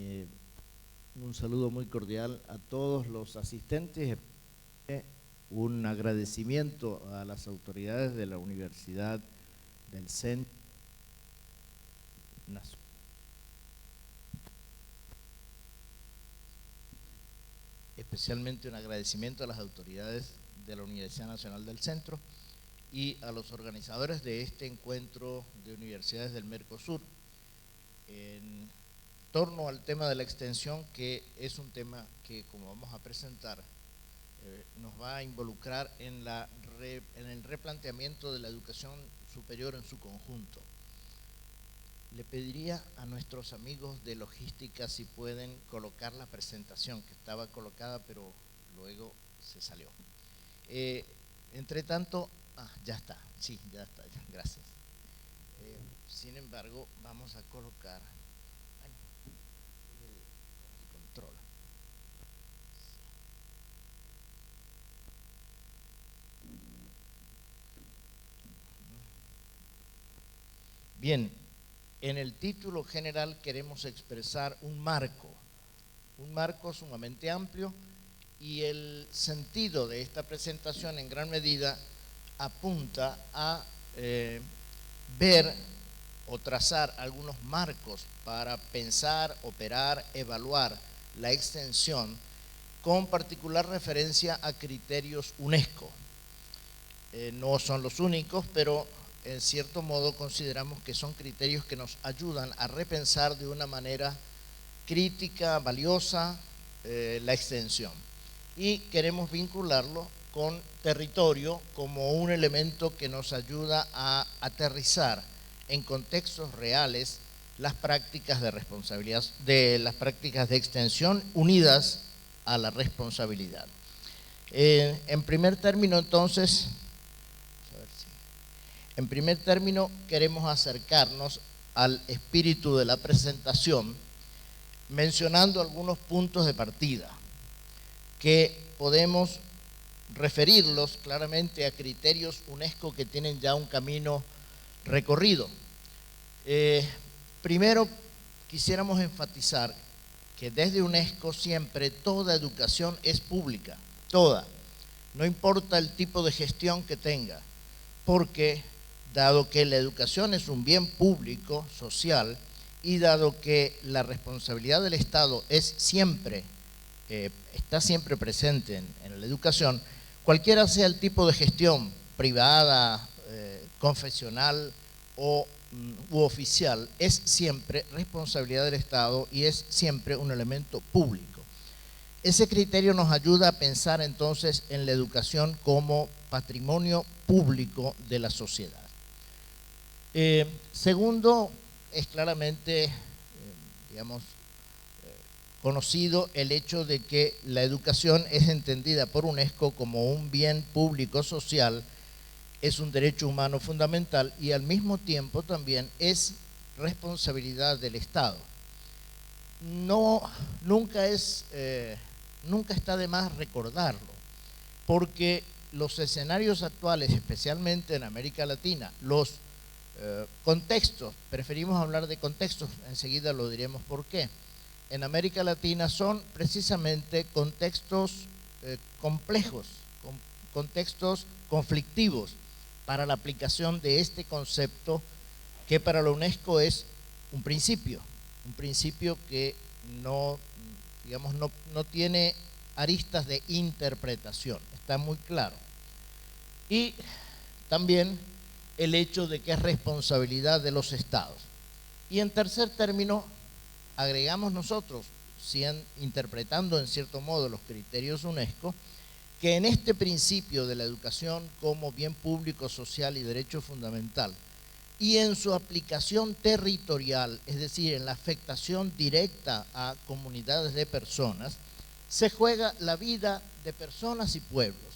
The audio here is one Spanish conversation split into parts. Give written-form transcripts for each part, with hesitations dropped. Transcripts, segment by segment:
Eh, un saludo muy cordial a todos los asistentes, un agradecimiento a las autoridades de la Universidad del Centro Nacional. Especialmente un agradecimiento a las autoridades de la Universidad Nacional del Centro y a los organizadores de este encuentro de universidades del Mercosur en torno al tema de la extensión, que es un tema que, como vamos a presentar, nos va a involucrar en el replanteamiento de la educación superior en su conjunto. Le pediría a nuestros amigos de logística si pueden colocar la presentación, que estaba colocada pero luego se salió. Entre tanto, ya está, sí, ya está, gracias. Sin embargo, vamos a colocar el control. Bien, en el título general queremos expresar un marco sumamente amplio, y el sentido de esta presentación en gran medida apunta a ver o trazar algunos marcos para pensar, operar, evaluar la extensión con particular referencia a criterios UNESCO. No son los únicos, pero en cierto modo consideramos que son criterios que nos ayudan a repensar de una manera crítica, valiosa, la extensión. Y queremos vincularlo con territorio como un elemento que nos ayuda a aterrizar en contextos reales las prácticas de responsabilidad, las prácticas de extensión unidas a la responsabilidad. En primer término, entonces, queremos acercarnos al espíritu de la presentación mencionando algunos puntos de partida que podemos referirlos claramente a criterios UNESCO que tienen ya un camino recorrido. Primero, quisiéramos enfatizar que desde UNESCO siempre toda educación es pública, toda, no importa el tipo de gestión que tenga, porque dado que la educación es un bien público, social, y dado que la responsabilidad del Estado es siempre, está siempre presente en la educación, cualquiera sea el tipo de gestión, privada, confesional u oficial, es siempre responsabilidad del Estado y es siempre un elemento público. Ese criterio nos ayuda a pensar entonces en la educación como patrimonio público de la sociedad. Segundo, es claramente, conocido el hecho de que la educación es entendida por UNESCO como un bien público social, es un derecho humano fundamental y al mismo tiempo también es responsabilidad del Estado. Nunca está de más recordarlo, porque los escenarios actuales, especialmente en América Latina, los contextos, preferimos hablar de contextos, enseguida lo diremos por qué. En América Latina son precisamente contextos complejos, contextos conflictivos para la aplicación de este concepto que para la UNESCO es un principio que no tiene aristas de interpretación, está muy claro. Y también el hecho de que es responsabilidad de los estados. Y en tercer término, agregamos nosotros, interpretando en cierto modo los criterios UNESCO, que en este principio de la educación como bien público, social y derecho fundamental, y en su aplicación territorial, es decir, en la afectación directa a comunidades de personas, se juega la vida de personas y pueblos.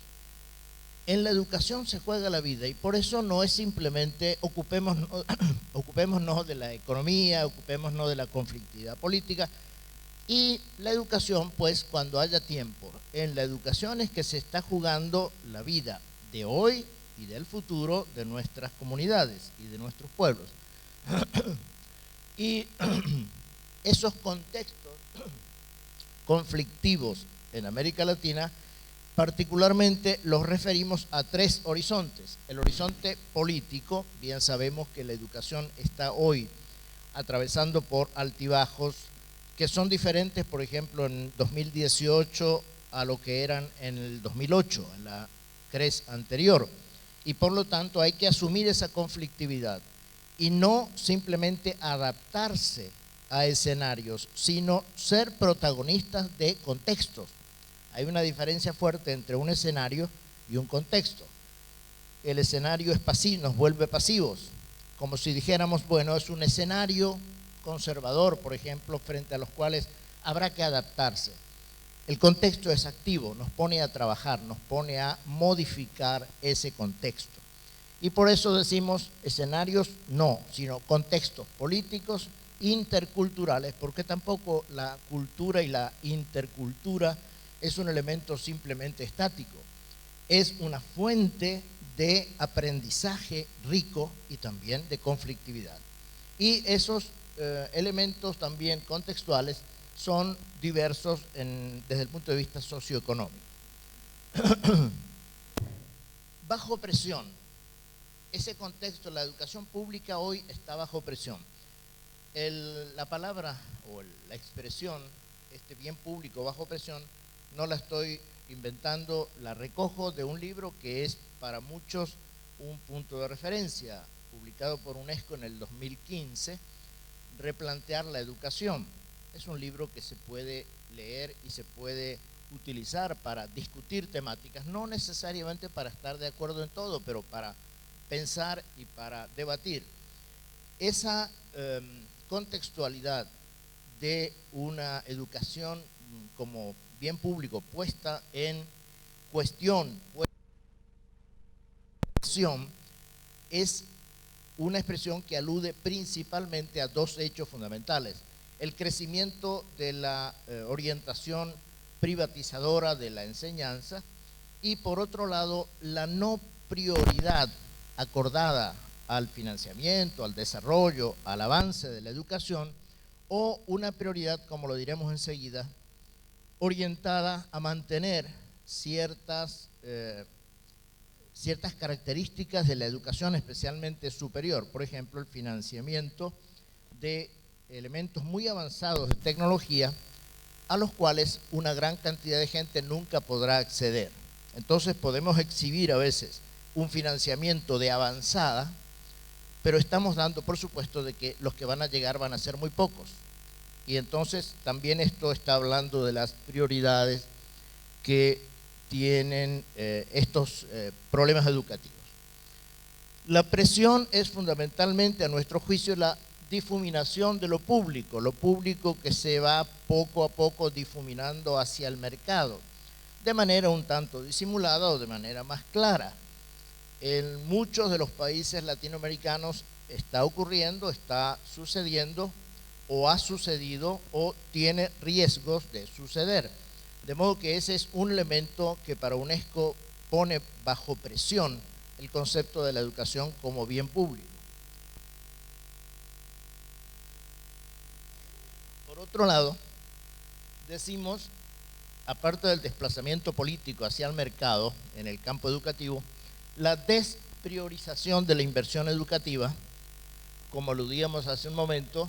En la educación se juega la vida y por eso no es simplemente ocupémonos de la economía, ocupémonos de la conflictividad política. Y la educación, pues, cuando haya tiempo, en la educación es que se está jugando la vida de hoy y del futuro de nuestras comunidades y de nuestros pueblos. Y esos contextos conflictivos en América Latina, particularmente los referimos a tres horizontes. El horizonte político, bien sabemos que la educación está hoy atravesando por altibajos que son diferentes, por ejemplo, en 2018 a lo que eran en el 2008, en la CRES anterior. Y por lo tanto hay que asumir esa conflictividad y no simplemente adaptarse a escenarios, sino ser protagonistas de contextos. Hay una diferencia fuerte entre un escenario y un contexto. El escenario es pasivo, nos vuelve pasivos, como si dijéramos, bueno, es un escenario conservador, por ejemplo, frente a los cuales habrá que adaptarse. El contexto es activo, nos pone a trabajar, nos pone a modificar ese contexto. Y por eso decimos escenarios no, sino contextos políticos, interculturales, porque tampoco la cultura y la intercultura es un elemento simplemente estático, es una fuente de aprendizaje rico y también de conflictividad. Y esos elementos también contextuales son diversos desde el punto de vista socioeconómico. Bajo presión. Ese contexto, la educación pública hoy está bajo presión. La palabra o la expresión, este bien público bajo presión, no la estoy inventando, la recojo de un libro que es para muchos un punto de referencia, publicado por UNESCO en el 2015, Replantear la educación. Es un libro que se puede leer y se puede utilizar para discutir temáticas, no necesariamente para estar de acuerdo en todo, pero para pensar y para debatir. Esa contextualidad de una educación como bien público puesta en cuestión, es una expresión que alude principalmente a dos hechos fundamentales: el crecimiento de la orientación privatizadora de la enseñanza y, por otro lado, la no prioridad acordada al financiamiento, al desarrollo, al avance de la educación, o una prioridad, como lo diremos enseguida, orientada a mantener ciertas características de la educación, especialmente superior. Por ejemplo, el financiamiento de elementos muy avanzados de tecnología a los cuales una gran cantidad de gente nunca podrá acceder. Entonces podemos exhibir a veces un financiamiento de avanzada, pero estamos dando por supuesto de que los que van a llegar van a ser muy pocos. Y entonces también esto está hablando de las prioridades que tienen estos problemas educativos. La presión es fundamentalmente, a nuestro juicio, la difuminación de lo público que se va poco a poco difuminando hacia el mercado, de manera un tanto disimulada o de manera más clara. En muchos de los países latinoamericanos está ocurriendo, está sucediendo, o ha sucedido, o tiene riesgos de suceder. De modo que ese es un elemento que para UNESCO pone bajo presión el concepto de la educación como bien público. Por otro lado, decimos, aparte del desplazamiento político hacia el mercado en el campo educativo, la despriorización de la inversión educativa, como aludíamos hace un momento,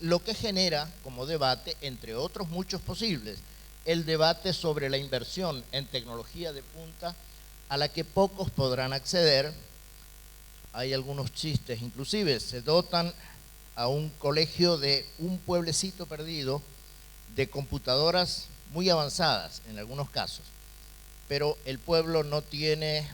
lo que genera como debate, entre otros muchos posibles, el debate sobre la inversión en tecnología de punta a la que pocos podrán acceder. Hay algunos chistes, inclusive se dotan a un colegio de un pueblecito perdido de computadoras muy avanzadas en algunos casos, pero el pueblo no tiene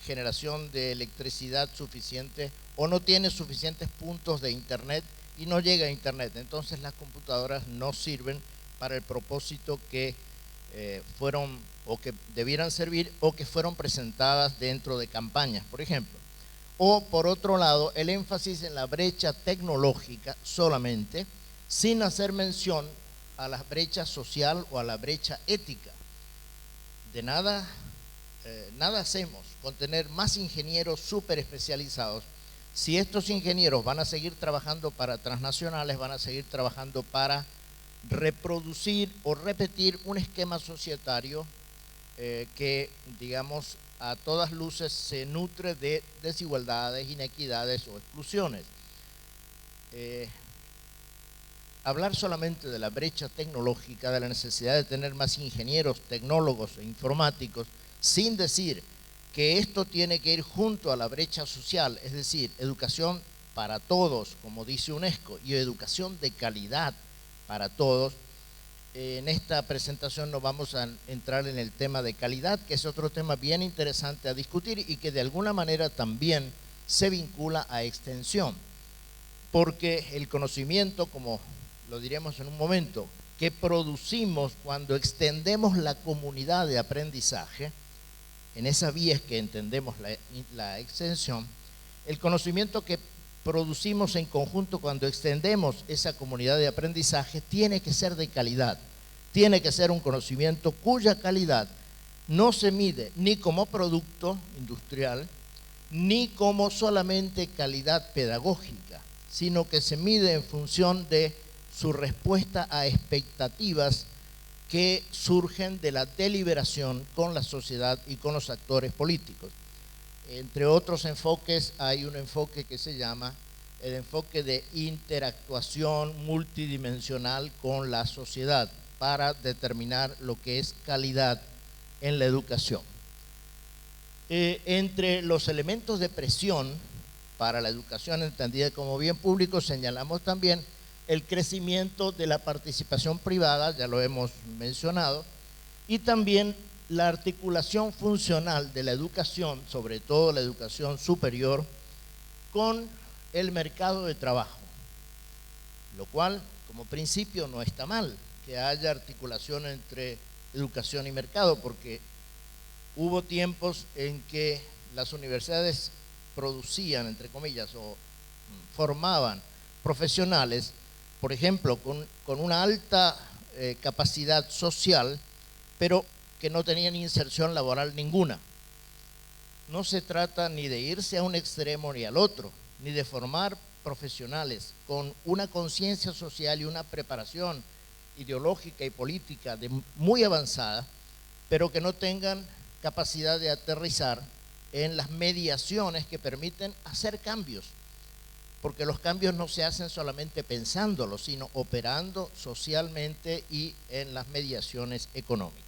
generación de electricidad suficiente o no tiene suficientes puntos de internet y no llega a internet. Entonces las computadoras no sirven para el propósito que fueron o que debieran servir o que fueron presentadas dentro de campañas, por ejemplo. O por otro lado, el énfasis en la brecha tecnológica solamente, sin hacer mención a la brecha social o a la brecha ética. De nada hacemos con tener más ingenieros súper especializados Si estos ingenieros van a seguir trabajando para transnacionales, van a seguir trabajando para reproducir o repetir un esquema societario que, digamos, a todas luces se nutre de desigualdades, inequidades o exclusiones. Hablar solamente de la brecha tecnológica, de la necesidad de tener más ingenieros, tecnólogos e informáticos, sin decir que esto tiene que ir junto a la brecha social, es decir, educación para todos, como dice UNESCO, y educación de calidad para todos. En esta presentación no vamos a entrar en el tema de calidad, que es otro tema bien interesante a discutir y que de alguna manera también se vincula a extensión, porque el conocimiento, como lo diremos en un momento, que producimos cuando extendemos la comunidad de aprendizaje, en esa vía es que entendemos la extensión, el conocimiento que producimos en conjunto cuando extendemos esa comunidad de aprendizaje tiene que ser de calidad, tiene que ser un conocimiento cuya calidad no se mide ni como producto industrial, ni como solamente calidad pedagógica, sino que se mide en función de su respuesta a expectativas que surgen de la deliberación con la sociedad y con los actores políticos. Entre otros enfoques, hay un enfoque que se llama el enfoque de interactuación multidimensional con la sociedad para determinar lo que es calidad en la educación. Entre los elementos de presión para la educación entendida como bien público, señalamos también el crecimiento de la participación privada, ya lo hemos mencionado, y también la articulación funcional de la educación, sobre todo la educación superior, con el mercado de trabajo, lo cual como principio no está mal que haya articulación entre educación y mercado, porque hubo tiempos en que las universidades producían, entre comillas, o formaban profesionales, por ejemplo, con una alta capacidad social, pero que no tenían inserción laboral ninguna. No se trata ni de irse a un extremo ni al otro, ni de formar profesionales con una conciencia social y una preparación ideológica y política muy avanzada, pero que no tengan capacidad de aterrizar en las mediaciones que permiten hacer cambios, porque los cambios no se hacen solamente pensándolos, sino operando socialmente y en las mediaciones económicas.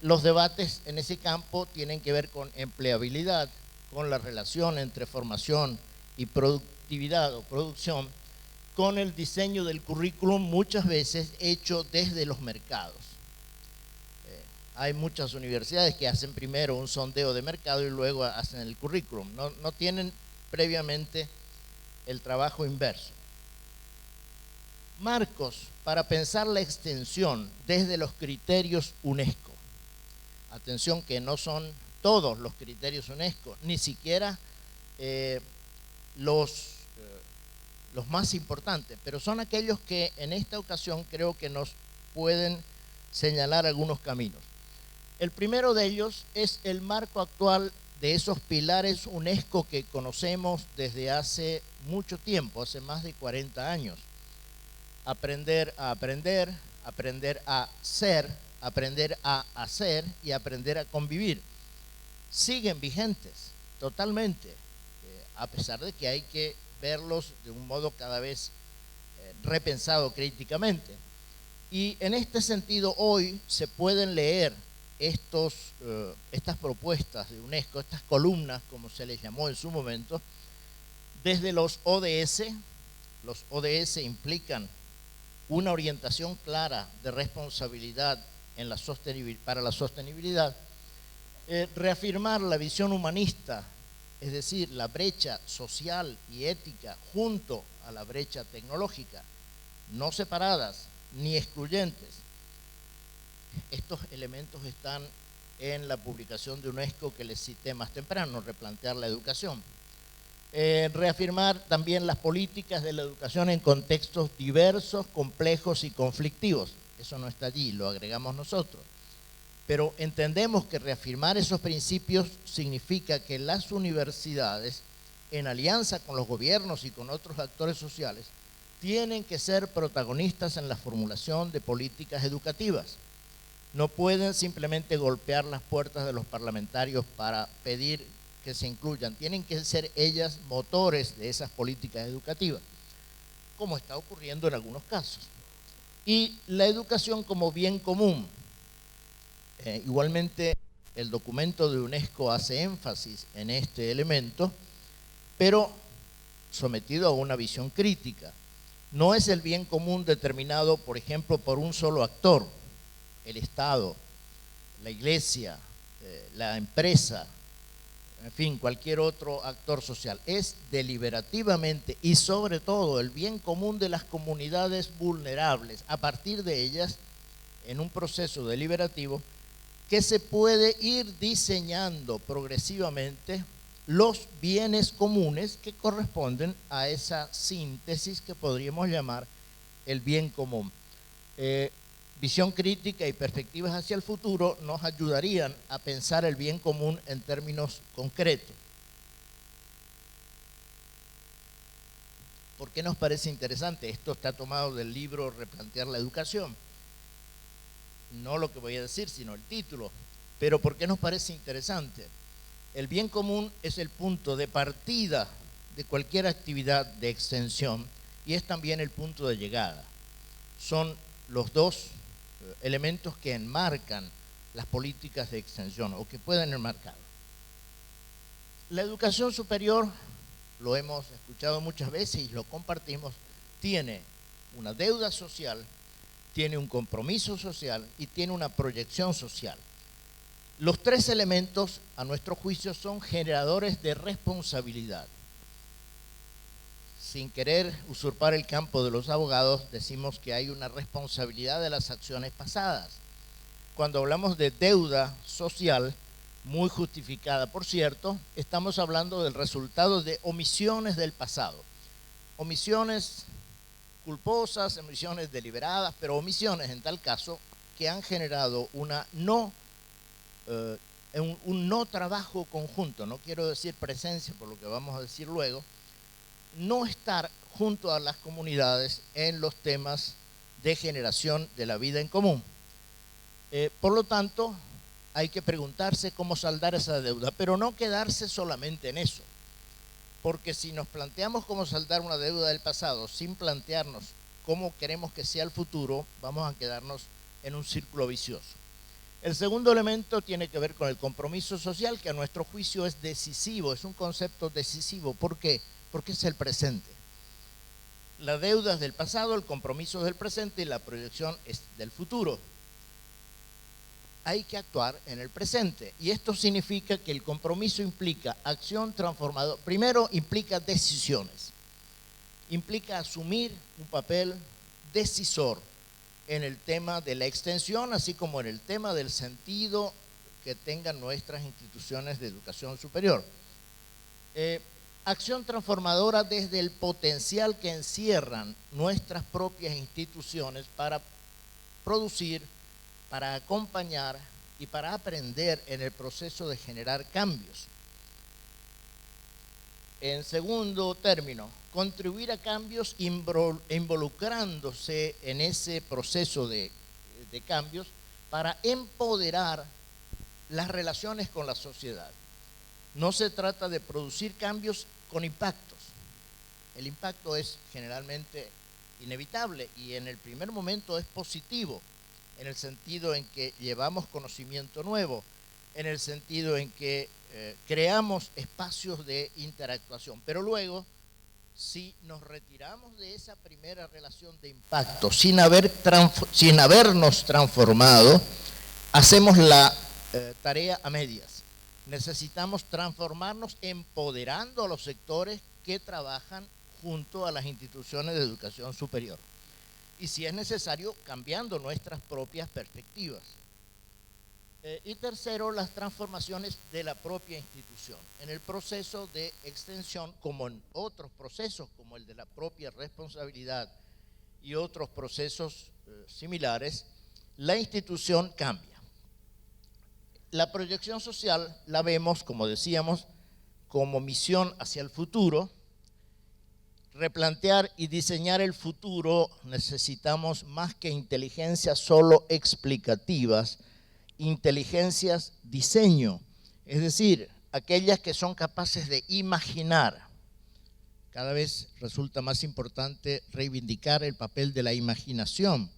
Los debates en ese campo tienen que ver con empleabilidad, con la relación entre formación y productividad o producción, con el diseño del currículum muchas veces hecho desde los mercados. Hay muchas universidades que hacen primero un sondeo de mercado y luego hacen el currículum, no tienen previamente el trabajo inverso. Marcos para pensar la extensión desde los criterios UNESCO. Atención que no son todos los criterios UNESCO, ni siquiera los más importantes, pero son aquellos que en esta ocasión creo que nos pueden señalar algunos caminos. El primero de ellos es el marco actual de esos pilares UNESCO que conocemos desde hace mucho tiempo, hace más de 40 años. Aprender a aprender, aprender a ser, aprender a hacer y aprender a convivir. Siguen vigentes totalmente, a pesar de que hay que verlos de un modo cada vez repensado críticamente. Y en este sentido hoy se pueden leer estas propuestas de UNESCO, estas columnas, como se les llamó en su momento, desde los ODS. Los ODS implican una orientación clara de responsabilidad para la sostenibilidad, reafirmar la visión humanista, es decir, la brecha social y ética junto a la brecha tecnológica, no separadas ni excluyentes. Estos elementos están en la publicación de UNESCO que les cité más temprano, replantear la educación. Reafirmar también las políticas de la educación en contextos diversos, complejos y conflictivos. Eso no está allí, lo agregamos nosotros. Pero entendemos que reafirmar esos principios significa que las universidades en alianza con los gobiernos y con otros actores sociales, tienen que ser protagonistas en la formulación de políticas educativas. No pueden simplemente golpear las puertas de los parlamentarios para pedir que se incluyan. Tienen que ser ellas motores de esas políticas educativas, como está ocurriendo en algunos casos. Y la educación como bien común. Igualmente, el documento de UNESCO hace énfasis en este elemento, pero sometido a una visión crítica. No es el bien común determinado, por ejemplo, por un solo actor, el Estado, la Iglesia, la empresa, en fin, cualquier otro actor social. Es deliberativamente y sobre todo el bien común de las comunidades vulnerables, a partir de ellas, en un proceso deliberativo, que se puede ir diseñando progresivamente los bienes comunes que corresponden a esa síntesis que podríamos llamar el bien común. Visión crítica y perspectivas hacia el futuro nos ayudarían a pensar el bien común en términos concretos. ¿Por qué nos parece interesante? Esto está tomado del libro Replantear la Educación. No lo que voy a decir, sino el título. Pero ¿por qué nos parece interesante? El bien común es el punto de partida de cualquier actividad de extensión y es también el punto de llegada. Son los dos elementos que enmarcan las políticas de extensión o que pueden enmarcarlo. La educación superior, lo hemos escuchado muchas veces y lo compartimos, tiene una deuda social, tiene un compromiso social y tiene una proyección social. Los tres elementos, a nuestro juicio, son generadores de responsabilidad. Sin querer usurpar el campo de los abogados, decimos que hay una responsabilidad de las acciones pasadas. Cuando hablamos de deuda social, muy justificada, por cierto, estamos hablando del resultado de omisiones del pasado. Omisiones culposas, omisiones deliberadas, pero omisiones en tal caso que han generado un no trabajo conjunto, no quiero decir presencia por lo que vamos a decir luego, no estar junto a las comunidades en los temas de generación de la vida en común. Por lo tanto, hay que preguntarse cómo saldar esa deuda, pero no quedarse solamente en eso. Porque si nos planteamos cómo saldar una deuda del pasado sin plantearnos cómo queremos que sea el futuro, vamos a quedarnos en un círculo vicioso. El segundo elemento tiene que ver con el compromiso social, que a nuestro juicio es decisivo, es un concepto decisivo. ¿Por qué? Porque es el presente. La deuda es del pasado, el compromiso es del presente y la proyección es del futuro. Hay que actuar en el presente y esto significa que el compromiso implica acción transformadora. Primero implica decisiones, implica asumir un papel decisor en el tema de la extensión, así como en el tema del sentido que tengan nuestras instituciones de educación superior. Acción transformadora desde el potencial que encierran nuestras propias instituciones para producir, para acompañar y para aprender en el proceso de generar cambios. En segundo término, contribuir a cambios involucrándose en ese proceso de cambios para empoderar las relaciones con la sociedad. No se trata de producir cambios con impactos. El impacto es generalmente inevitable y en el primer momento es positivo, en el sentido en que llevamos conocimiento nuevo, en el sentido en que creamos espacios de interactuación. Pero luego, si nos retiramos de esa primera relación de impacto, sin habernos transformado, hacemos la tarea a medias. Necesitamos transformarnos empoderando a los sectores que trabajan junto a las instituciones de educación superior. Y si es necesario, cambiando nuestras propias perspectivas. Y tercero, las transformaciones de la propia institución. En el proceso de extensión, como en otros procesos, como el de la propia responsabilidad y otros procesos similares, la institución cambia. La proyección social la vemos, como decíamos, como misión hacia el futuro. Replantear y diseñar el futuro necesitamos más que inteligencias solo explicativas, inteligencias diseño, es decir, aquellas que son capaces de imaginar. Cada vez resulta más importante reivindicar el papel de la imaginación.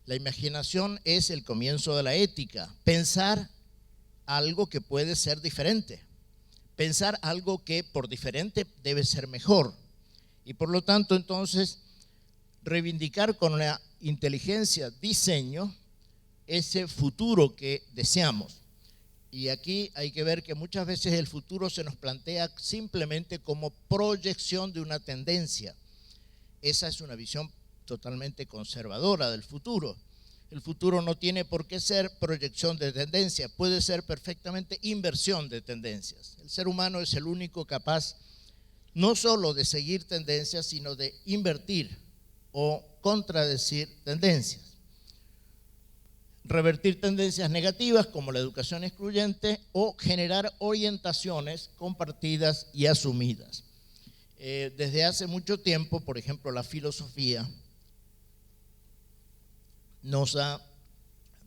La imaginación es el comienzo de la ética, pensar algo que puede ser diferente, pensar algo que por diferente debe ser mejor. Y por lo tanto, entonces, reivindicar con la inteligencia diseño ese futuro que deseamos. Y aquí hay que ver que muchas veces el futuro se nos plantea simplemente como proyección de una tendencia. Esa es una visión totalmente conservadora del futuro. El futuro no tiene por qué ser proyección de tendencia, puede ser perfectamente inversión de tendencias. El ser humano es el único capaz no solo de seguir tendencias, sino de invertir o contradecir tendencias. Revertir tendencias negativas como la educación excluyente o generar orientaciones compartidas y asumidas. Desde hace mucho tiempo, por ejemplo, la filosofía nos ha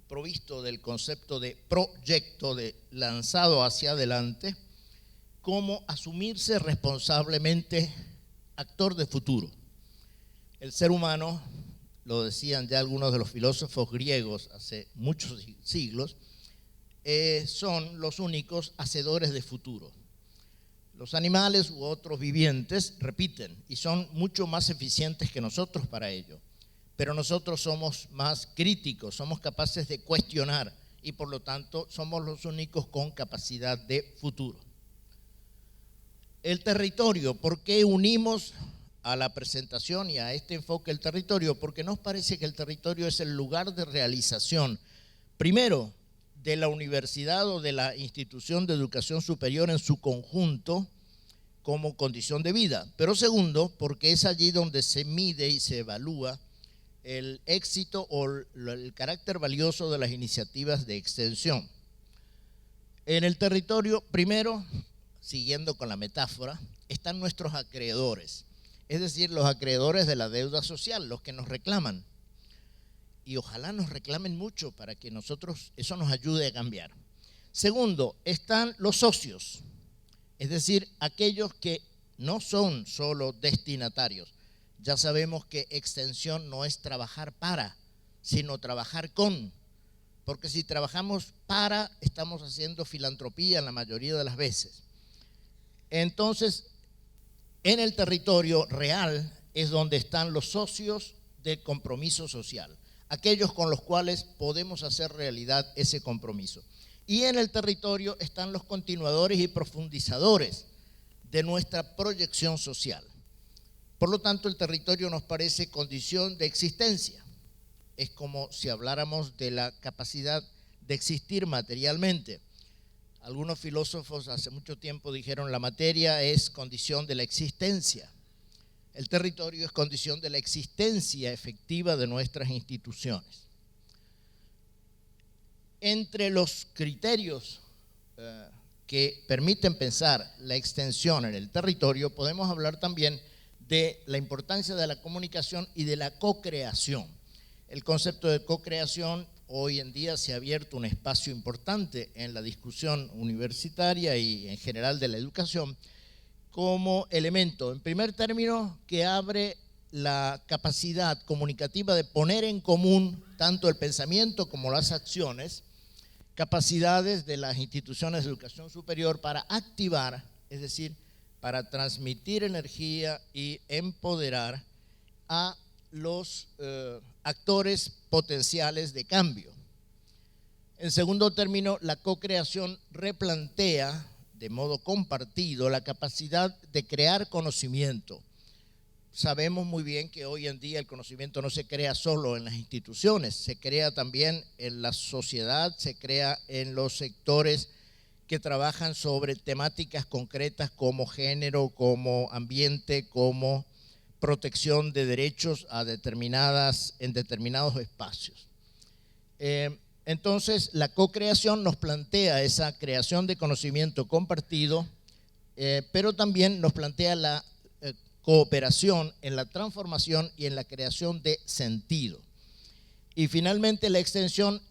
provisto del concepto de proyecto, de lanzado hacia adelante, como asumirse responsablemente actor de futuro. El ser humano, lo decían ya algunos de los filósofos griegos hace muchos siglos, son los únicos hacedores de futuro. Los animales u otros vivientes repiten y son mucho más eficientes que nosotros para ello, pero nosotros somos más críticos, somos capaces de cuestionar y por lo tanto somos los únicos con capacidad de futuro. El territorio, ¿por qué unimos a la presentación y a este enfoque el territorio? Porque nos parece que el territorio es el lugar de realización, primero, de la universidad o de la institución de educación superior en su conjunto como condición de vida, pero segundo, porque es allí donde se mide y se evalúa el éxito o el carácter valioso de las iniciativas de extensión. En el territorio, primero, siguiendo con la metáfora, están nuestros acreedores, es decir, los acreedores de la deuda social, los que nos reclaman. Y ojalá nos reclamen mucho para que nosotros, eso nos ayude a cambiar. Segundo, están los socios, es decir, aquellos que no son solo destinatarios. Ya sabemos que extensión no es trabajar para, sino trabajar con. Porque si trabajamos para, estamos haciendo filantropía en la mayoría de las veces. Entonces, en el territorio real es donde están los socios del compromiso social, aquellos con los cuales podemos hacer realidad ese compromiso. Y en el territorio están los continuadores y profundizadores de nuestra proyección social. Por lo tanto, el territorio nos parece condición de existencia. Es como si habláramos de la capacidad de existir materialmente. Algunos filósofos hace mucho tiempo dijeron la materia es condición de la existencia. El territorio es condición de la existencia efectiva de nuestras instituciones. Entre los criterios que permiten pensar la extensión en el territorio, podemos hablar también de la importancia de la comunicación y de la co-creación. El concepto de co-creación hoy en día se ha abierto un espacio importante en la discusión universitaria y en general de la educación como elemento, en primer término, que abre la capacidad comunicativa de poner en común tanto el pensamiento como las acciones, capacidades de las instituciones de educación superior para activar, es decir, para transmitir energía y empoderar a los actores potenciales de cambio. En segundo término, la co-creación replantea de modo compartido la capacidad de crear conocimiento. Sabemos muy bien que hoy en día el conocimiento no se crea solo en las instituciones, se crea también en la sociedad, se crea en los sectores que trabajan sobre temáticas concretas como género, como ambiente, como protección de derechos en determinados espacios. Entonces, la co-creación nos plantea esa creación de conocimiento compartido pero también nos plantea la cooperación en la transformación y en la creación de sentido. Y finalmente la extensión,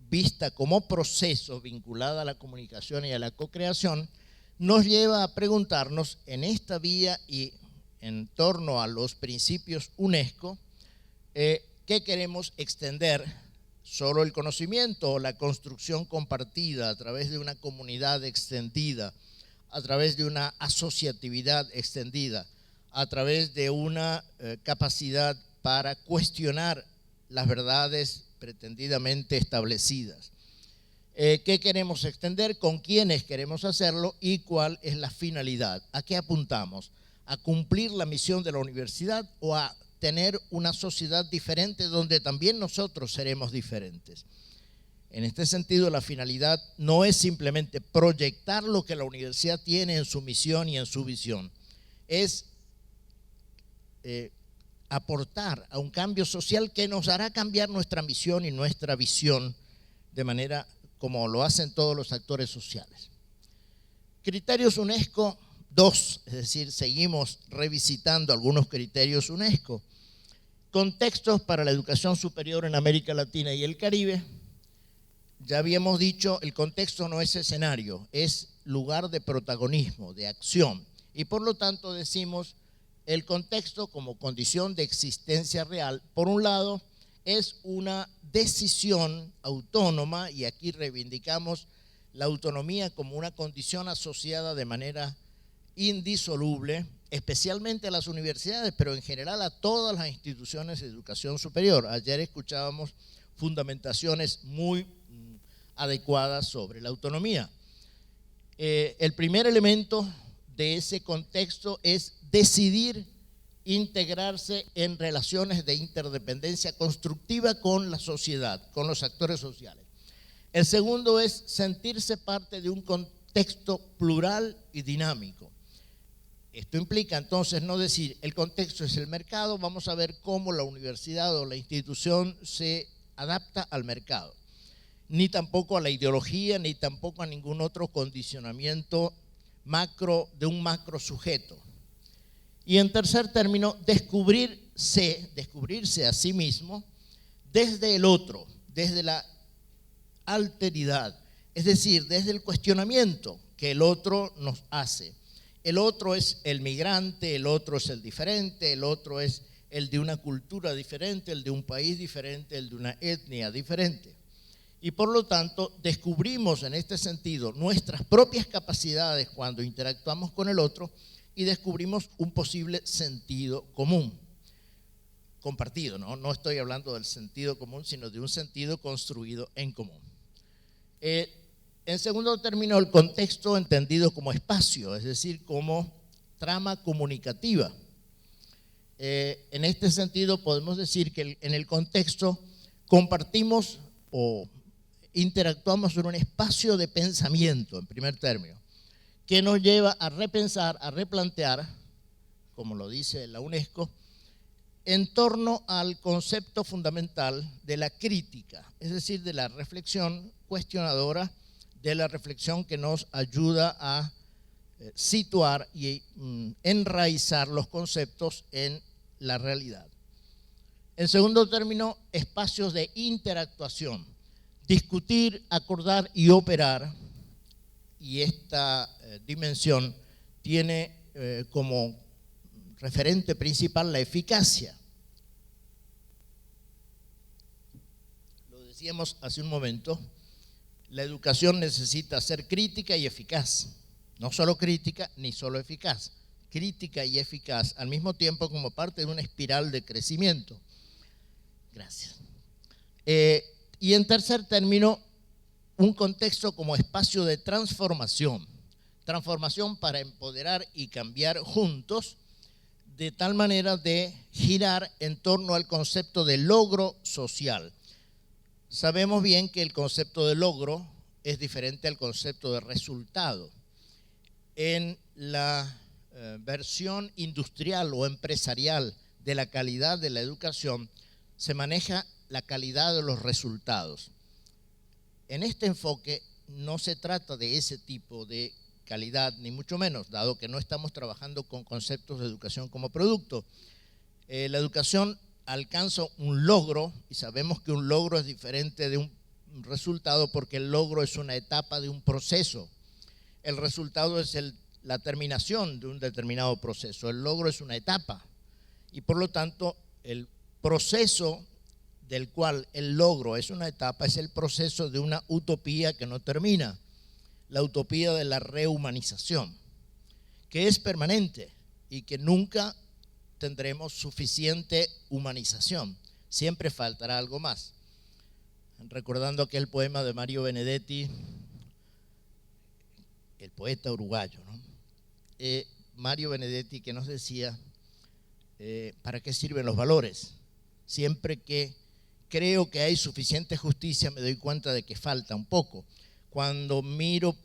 vista como proceso vinculada a la comunicación y a la co-creación, nos lleva a preguntarnos en esta vía y en torno a los principios UNESCO, ¿qué queremos extender? ¿Solo el conocimiento o la construcción compartida a través de una comunidad extendida, a través de una asociatividad extendida, a través de una capacidad para cuestionar las verdades pretendidamente establecidas? ¿Qué queremos extender? ¿Con quiénes queremos hacerlo? ¿Y cuál es la finalidad? ¿A qué apuntamos? ¿A cumplir la misión de la universidad o a tener una sociedad diferente donde también nosotros seremos diferentes? En este sentido, la finalidad no es simplemente proyectar lo que la universidad tiene en su misión y en su visión, es aportar a un cambio social que nos hará cambiar nuestra misión y nuestra visión de manera como lo hacen todos los actores sociales. Criterios UNESCO 2, es decir, seguimos revisitando algunos criterios UNESCO. Contextos para la educación superior en América Latina y el Caribe. Ya habíamos dicho, el contexto no es escenario, es lugar de protagonismo, de acción. Y por lo tanto decimos el contexto como condición de existencia real. Por un lado, es una decisión autónoma, y aquí reivindicamos la autonomía como una condición asociada de manera indisoluble, especialmente a las universidades, pero en general a todas las instituciones de educación superior. Ayer escuchábamos fundamentaciones muy adecuadas sobre la autonomía. El primer elemento de ese contexto es decidir integrarse en relaciones de interdependencia constructiva con la sociedad, con los actores sociales. El segundo es sentirse parte de un contexto plural y dinámico. Esto implica entonces no decir el contexto es el mercado, vamos a ver cómo la universidad o la institución se adapta al mercado, ni tampoco a la ideología, ni tampoco a ningún otro condicionamiento macro de un macro sujeto. Y en tercer término, descubrirse a sí mismo desde el otro, desde la alteridad, es decir, desde el cuestionamiento que el otro nos hace. El otro es el migrante, el otro es el diferente, el otro es el de una cultura diferente, el de un país diferente, el de una etnia diferente. Y por lo tanto, descubrimos en este sentido nuestras propias capacidades cuando interactuamos con el otro y descubrimos un posible sentido común, compartido, ¿no? No estoy hablando del sentido común, sino de un sentido construido en común. En segundo término, el contexto entendido como espacio, es decir, como trama comunicativa. En este sentido, podemos decir que en el contexto compartimos o interactuamos en un espacio de pensamiento, en primer término, que nos lleva a repensar, a replantear, como lo dice la UNESCO, en torno al concepto fundamental de la crítica, es decir, de la reflexión cuestionadora, de la reflexión que nos ayuda a situar y enraizar los conceptos en la realidad. En segundo término, espacios de interactuación, discutir, acordar y operar, y esta dimensión tiene como referente principal la eficacia. Lo decíamos hace un momento, la educación necesita ser crítica y eficaz, no solo crítica ni solo eficaz, crítica y eficaz al mismo tiempo como parte de una espiral de crecimiento. Gracias. Y en tercer término, un contexto como espacio de transformación, transformación para empoderar y cambiar juntos, de tal manera de girar en torno al concepto de logro social. Sabemos bien que el concepto de logro es diferente al concepto de resultado. En la versión industrial o empresarial de la calidad de la educación se maneja la calidad de los resultados. En este enfoque no se trata de ese tipo de calidad, ni mucho menos, dado que no estamos trabajando con conceptos de educación como producto. La educación alcanza un logro, y sabemos que un logro es diferente de un resultado porque el logro es una etapa de un proceso. El resultado es la terminación de un determinado proceso. El logro es una etapa y por lo tanto el proceso del cual el logro es una etapa es el proceso de una utopía que no termina, la utopía de la rehumanización, que es permanente y que nunca tendremos suficiente humanización, siempre faltará algo más. Recordando aquel poema de Mario Benedetti, el poeta uruguayo, ¿no? Mario Benedetti, que nos decía, ¿para qué sirven los valores? Siempre que creo que hay suficiente justicia, me doy cuenta de que falta un poco. Cuando miro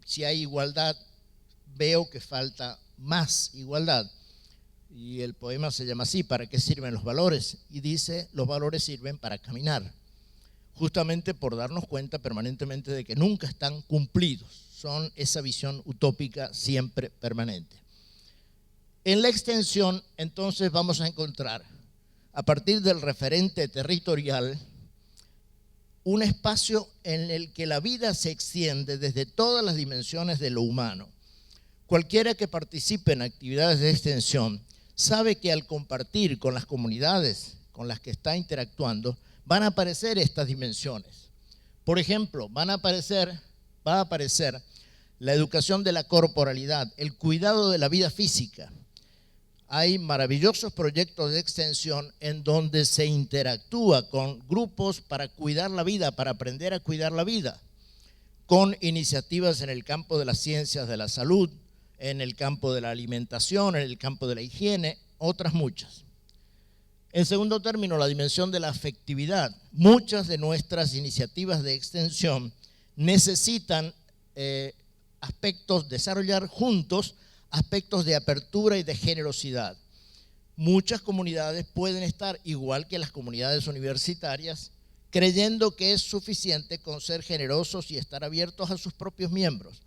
si hay igualdad, veo que falta más igualdad. Y el poema se llama así, ¿para qué sirven los valores? Y dice, los valores sirven para caminar, justamente por darnos cuenta permanentemente de que nunca están cumplidos, son esa visión utópica siempre permanente. En la extensión, entonces, vamos a encontrar, a partir del referente territorial, un espacio en el que la vida se extiende desde todas las dimensiones de lo humano. Cualquiera que participe en actividades de extensión sabe que al compartir con las comunidades con las que está interactuando, van a aparecer estas dimensiones. Por ejemplo, va a aparecer la educación de la corporalidad, el cuidado de la vida física. Hay maravillosos proyectos de extensión en donde se interactúa con grupos para cuidar la vida, para aprender a cuidar la vida, con iniciativas en el campo de las ciencias de la salud, en el campo de la alimentación, en el campo de la higiene, otras muchas. En segundo término, la dimensión de la afectividad. Muchas de nuestras iniciativas de extensión necesitan desarrollar juntos aspectos de apertura y de generosidad. Muchas comunidades pueden estar, igual que las comunidades universitarias, creyendo que es suficiente con ser generosos y estar abiertos a sus propios miembros.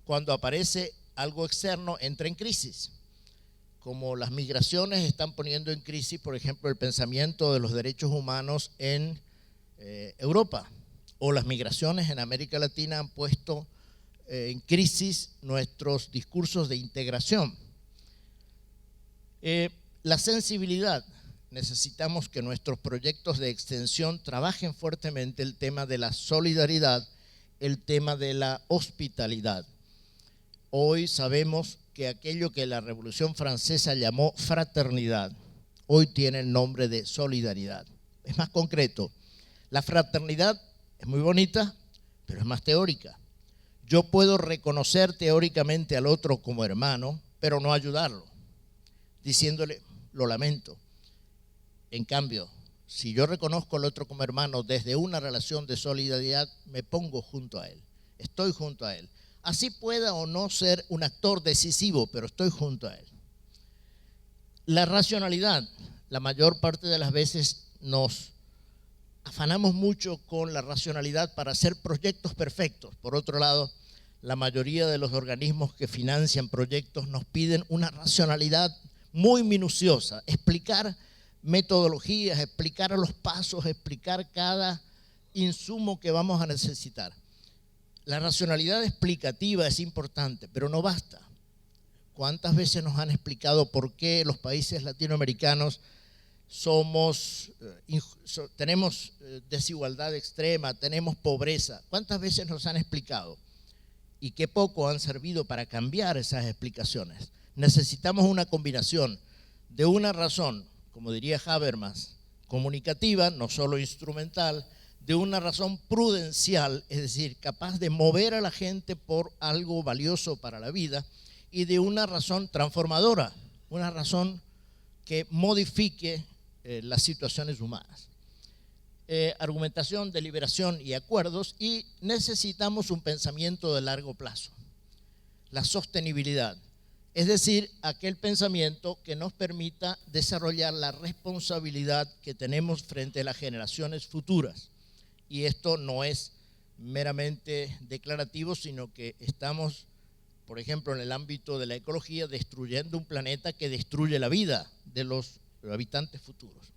Cuando aparece algo externo, entra en crisis. Como las migraciones están poniendo en crisis, por ejemplo, el pensamiento de los derechos humanos en Europa, o las migraciones en América Latina han puesto en crisis nuestros discursos de integración. La sensibilidad. Necesitamos que nuestros proyectos de extensión trabajen fuertemente el tema de la solidaridad, el tema de la hospitalidad. Hoy sabemos que aquello que la Revolución Francesa llamó fraternidad, hoy tiene el nombre de solidaridad. Es más concreto. La fraternidad es muy bonita, pero es más teórica. Yo puedo reconocer teóricamente al otro como hermano, pero no ayudarlo, diciéndole, lo lamento. En cambio, si yo reconozco al otro como hermano desde una relación de solidaridad, me pongo junto a él, estoy junto a él. Así pueda o no ser un actor decisivo, pero estoy junto a él. La racionalidad, la mayor parte de las veces nos afanamos mucho con la racionalidad para hacer proyectos perfectos. Por otro lado, la mayoría de los organismos que financian proyectos nos piden una racionalidad muy minuciosa, explicar metodologías, explicar los pasos, explicar cada insumo que vamos a necesitar. La racionalidad explicativa es importante, pero no basta. ¿Cuántas veces nos han explicado por qué los países latinoamericanos tenemos desigualdad extrema, tenemos pobreza? ¿Cuántas veces nos han explicado? Y qué poco han servido para cambiar esas explicaciones. Necesitamos una combinación de una razón, como diría Habermas, comunicativa, no solo instrumental, de una razón prudencial, es decir, capaz de mover a la gente por algo valioso para la vida, y de una razón transformadora, una razón que modifique las situaciones humanas. Argumentación, deliberación y acuerdos, y necesitamos un pensamiento de largo plazo, la sostenibilidad, es decir, aquel pensamiento que nos permita desarrollar la responsabilidad que tenemos frente a las generaciones futuras. Y esto no es meramente declarativo, sino que estamos por ejemplo, en el ámbito de la ecología, destruyendo un planeta que destruye la vida de los habitantes futuros.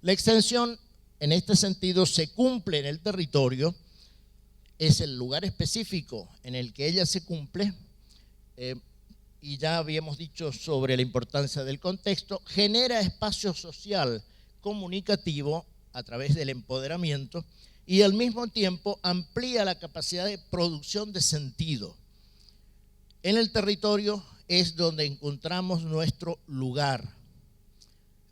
La extensión, en este sentido, se cumple en el territorio, es el lugar específico en el que ella se cumple, y ya habíamos dicho sobre la importancia del contexto, genera espacio social comunicativo a través del empoderamiento y al mismo tiempo amplía la capacidad de producción de sentido. En el territorio es donde encontramos nuestro lugar.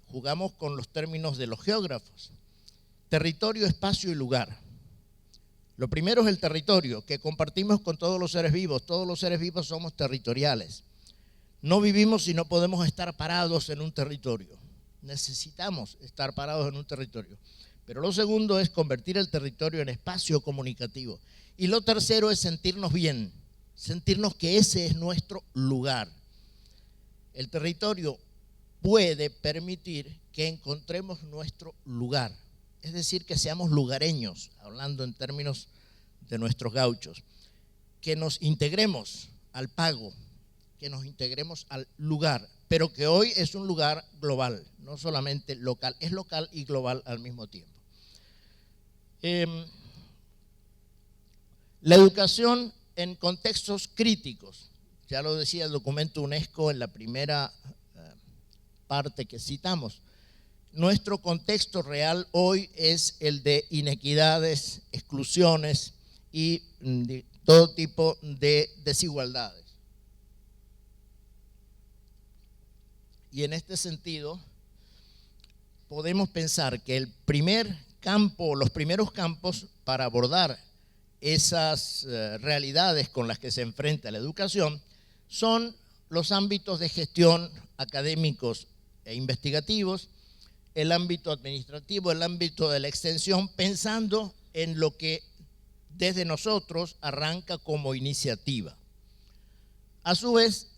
Jugamos con los términos de los geógrafos. Territorio, espacio y lugar. Lo primero es el territorio, que compartimos con todos los seres vivos. Todos los seres vivos somos territoriales. No vivimos si no podemos estar parados en un territorio. Necesitamos estar parados en un territorio. Pero lo segundo es convertir el territorio en espacio comunicativo. Y lo tercero es sentirnos bien, sentirnos que ese es nuestro lugar. El territorio puede permitir que encontremos nuestro lugar. Es decir, que seamos lugareños, hablando en términos de nuestros gauchos, que nos integremos al pago, que nos integremos al lugar, pero que hoy es un lugar global, no solamente local, es local y global al mismo tiempo. La educación en contextos críticos, ya lo decía el documento UNESCO en la primera parte que citamos. Nuestro contexto real hoy es el de inequidades, exclusiones y de todo tipo de desigualdades. Y en este sentido, podemos pensar que el primer campo, los primeros campos para abordar esas realidades con las que se enfrenta la educación son los ámbitos de gestión académicos e investigativos, el ámbito administrativo, el ámbito de la extensión, pensando en lo que desde nosotros arranca como iniciativa. A su vez,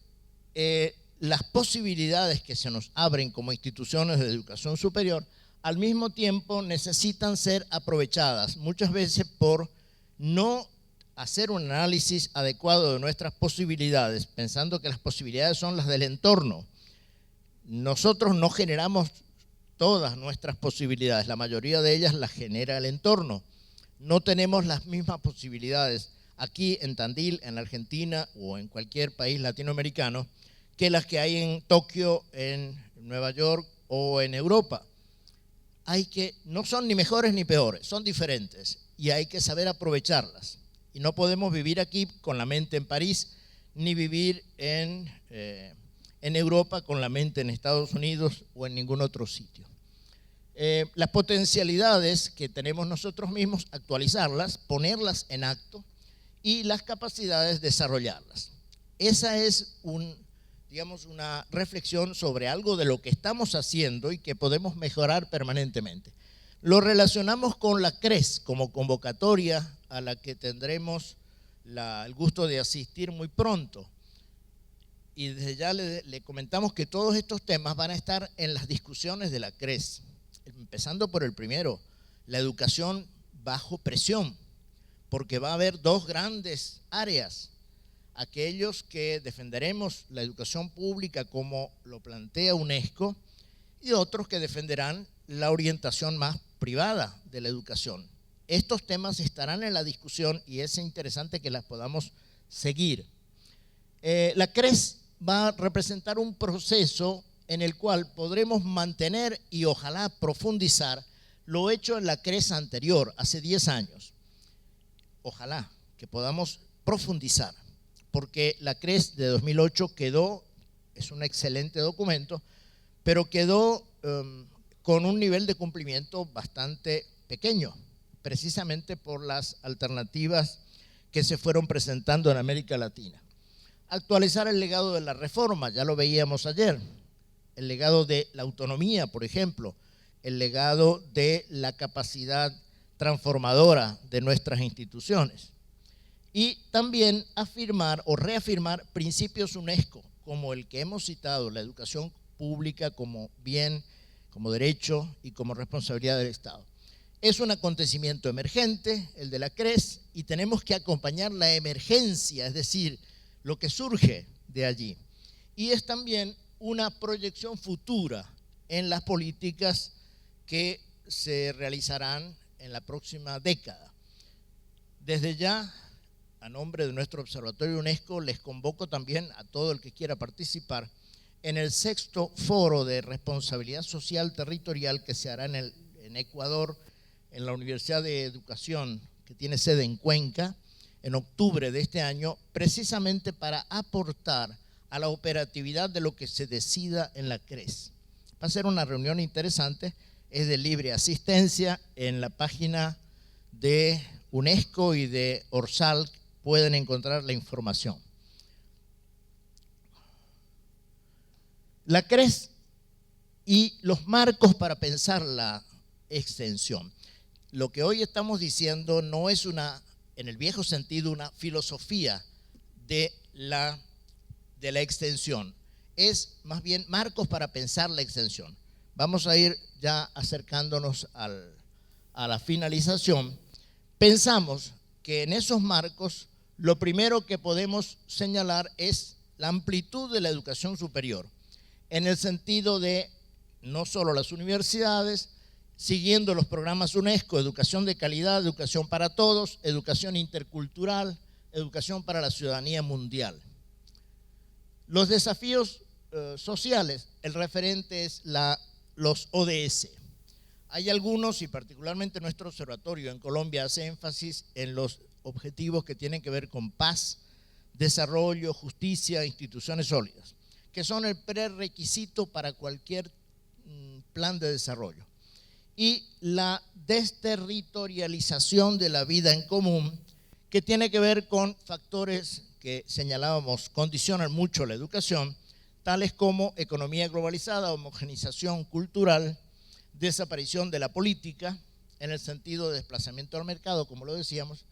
las posibilidades que se nos abren como instituciones de educación superior, al mismo tiempo necesitan ser aprovechadas, muchas veces por no hacer un análisis adecuado de nuestras posibilidades, pensando que las posibilidades son las del entorno. Nosotros no generamos todas nuestras posibilidades, la mayoría de ellas las genera el entorno. No tenemos las mismas posibilidades aquí en Tandil, en Argentina o en cualquier país latinoamericano que las que hay en Tokio, en Nueva York o en Europa. No son ni mejores ni peores, son diferentes y hay que saber aprovecharlas. Y no podemos vivir aquí con la mente en París, ni vivir en Europa con la mente en Estados Unidos o en ningún otro sitio. Las potencialidades que tenemos nosotros mismos, actualizarlas, ponerlas en acto y las capacidades, desarrollarlas. Esa es una reflexión sobre algo de lo que estamos haciendo y que podemos mejorar permanentemente. Lo relacionamos con la CRES como convocatoria a la que tendremos el gusto de asistir muy pronto. Y desde ya le comentamos que todos estos temas van a estar en las discusiones de la CRES, empezando por el primero, la educación bajo presión, porque va a haber dos grandes áreas. Aquellos que defenderemos la educación pública como lo plantea UNESCO y otros que defenderán la orientación más privada de la educación. Estos temas estarán en la discusión y es interesante que las podamos seguir. La CRES va a representar un proceso en el cual podremos mantener y ojalá profundizar lo hecho en la CRES anterior, hace 10 años. Ojalá que podamos profundizar, porque la CRES de 2008 es un excelente documento, pero quedó con un nivel de cumplimiento bastante pequeño, precisamente por las alternativas que se fueron presentando en América Latina. Actualizar el legado de la reforma, ya lo veíamos ayer, el legado de la autonomía, por ejemplo, el legado de la capacidad transformadora de nuestras instituciones. Y también afirmar o reafirmar principios UNESCO, como el que hemos citado, la educación pública como bien, como derecho y como responsabilidad del Estado. Es un acontecimiento emergente, el de la CRES, y tenemos que acompañar la emergencia, es decir, lo que surge de allí. Y es también una proyección futura en las políticas que se realizarán en la próxima década. Desde ya, a nombre de nuestro Observatorio UNESCO, les convoco también a todo el que quiera participar en el 6º Foro de Responsabilidad Social Territorial que se hará en Ecuador, en la Universidad de Educación, que tiene sede en Cuenca, en octubre de este año, precisamente para aportar a la operatividad de lo que se decida en la CRES. Va a ser una reunión interesante, es de libre asistencia. En la página de UNESCO y de Orsal pueden encontrar la información. La CRES y los marcos para pensar la extensión. Lo que hoy estamos diciendo no es en el viejo sentido, una filosofía de la extensión. Es más bien marcos para pensar la extensión. Vamos a ir ya acercándonos a la finalización. Pensamos que en esos marcos lo primero que podemos señalar es la amplitud de la educación superior, en el sentido de no solo las universidades, siguiendo los programas UNESCO, educación de calidad, educación para todos, educación intercultural, educación para la ciudadanía mundial. Los desafíos sociales, el referente es los ODS. Hay algunos, y particularmente nuestro observatorio en Colombia hace énfasis en los objetivos que tienen que ver con paz, desarrollo, justicia, instituciones sólidas, que son el prerequisito para cualquier plan de desarrollo. Y la desterritorialización de la vida en común, que tiene que ver con factores que señalábamos condicionan mucho la educación, tales como economía globalizada, homogenización cultural, desaparición de la política, en el sentido de desplazamiento al mercado, como lo decíamos,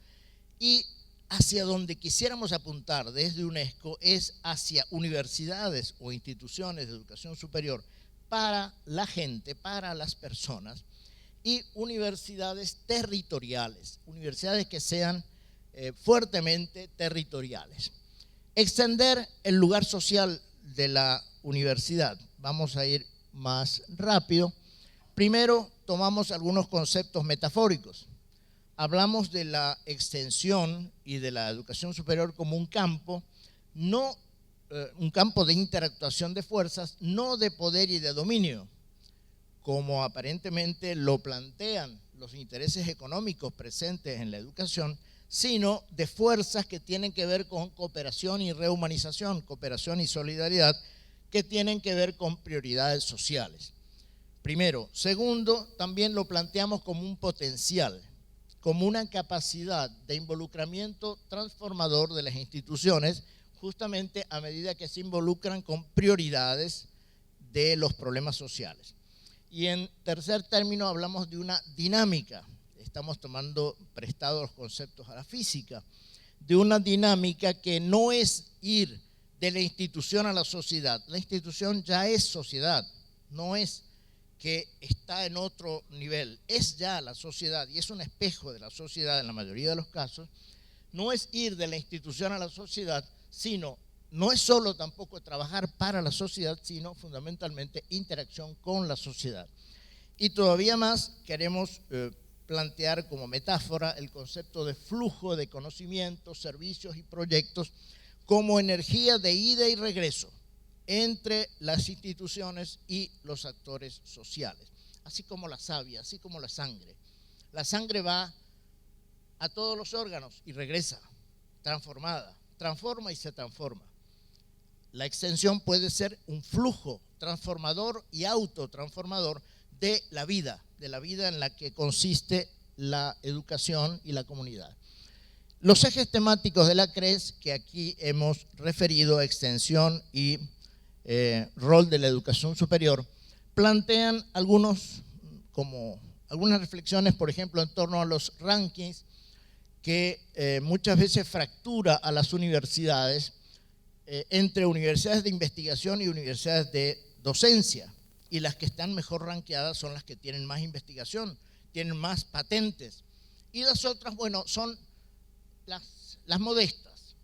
y hacia donde quisiéramos apuntar desde UNESCO es hacia universidades o instituciones de educación superior para la gente, para las personas, y universidades territoriales, universidades que sean fuertemente territoriales. Extender el lugar social de la universidad. Vamos a ir más rápido. Primero, tomamos algunos conceptos metafóricos. Hablamos de la extensión y de la educación superior como un campo, no un campo de interactuación de fuerzas, no de poder y de dominio, como aparentemente lo plantean los intereses económicos presentes en la educación, sino de fuerzas que tienen que ver con cooperación y rehumanización, cooperación y solidaridad, que tienen que ver con prioridades sociales. Primero. Segundo, también lo planteamos como un potencial, como una capacidad de involucramiento transformador de las instituciones, justamente a medida que se involucran con prioridades de los problemas sociales. Y en tercer término hablamos de una dinámica. Estamos tomando prestados los conceptos a la física, de una dinámica que no es ir de la institución a la sociedad. La institución ya es sociedad, no es que está en otro nivel, es ya la sociedad y es un espejo de la sociedad en la mayoría de los casos. No es ir de la institución a la sociedad, sino no es solo tampoco trabajar para la sociedad, sino fundamentalmente interacción con la sociedad. Y todavía más queremos plantear como metáfora el concepto de flujo de conocimientos, servicios y proyectos como energía de ida y regreso entre las instituciones y los actores sociales, así como la savia, así como la sangre. La sangre va a todos los órganos y regresa transformada, transforma y se transforma. La extensión puede ser un flujo transformador y autotransformador de la vida en la que consiste la educación y la comunidad. Los ejes temáticos de la CRES, que aquí hemos referido, extensión y rol de la educación superior, plantean algunas reflexiones, por ejemplo, en torno a los rankings que muchas veces fractura a las universidades entre universidades de investigación y universidades de docencia, y las que están mejor rankeadas son las que tienen más investigación, tienen más patentes, y las otras, bueno, son las modestas,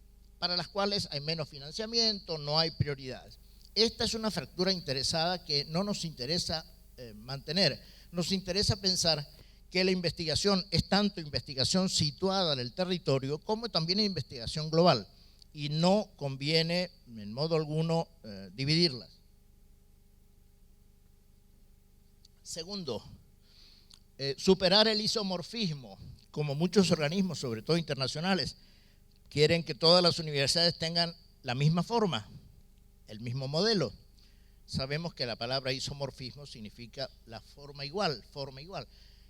para las cuales hay menos financiamiento, no hay prioridades. Esta es una fractura interesada que no nos interesa mantener. Nos interesa pensar que la investigación es tanto investigación situada en el territorio como también investigación global, y no conviene en modo alguno dividirlas. Segundo, superar el isomorfismo, como muchos organismos, sobre todo internacionales, quieren que todas las universidades tengan la misma forma, el mismo modelo. Sabemos que la palabra isomorfismo significa la forma igual,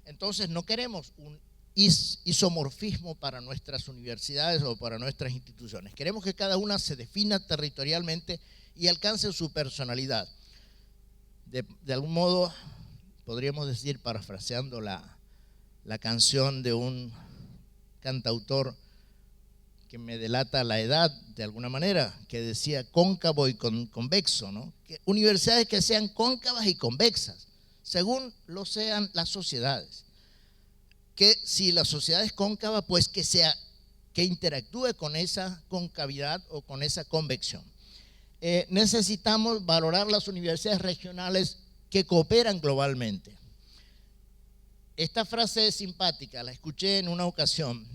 Entonces no queremos un isomorfismo para nuestras universidades o para nuestras instituciones. Queremos que cada una se defina territorialmente y alcance su personalidad. De algún modo, podríamos decir, parafraseando la canción de un cantautor que me delata la edad de alguna manera, que decía cóncavo y convexo, ¿no? Que universidades que sean cóncavas y convexas, según lo sean las sociedades. Que si la sociedad es cóncava, pues que interactúe con esa concavidad o con esa convección. Necesitamos valorar las universidades regionales que cooperan globalmente. Esta frase es simpática, la escuché en una ocasión,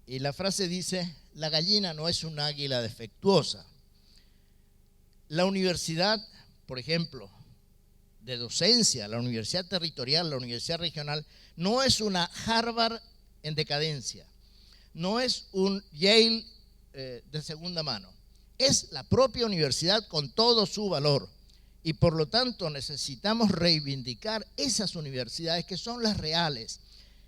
y la frase dice: la gallina no es un águila defectuosa. La universidad, por ejemplo, de docencia, la universidad territorial, la universidad regional, no es una Harvard en decadencia, no es un Yale de segunda mano, es la propia universidad con todo su valor, y por lo tanto necesitamos reivindicar esas universidades que son las reales.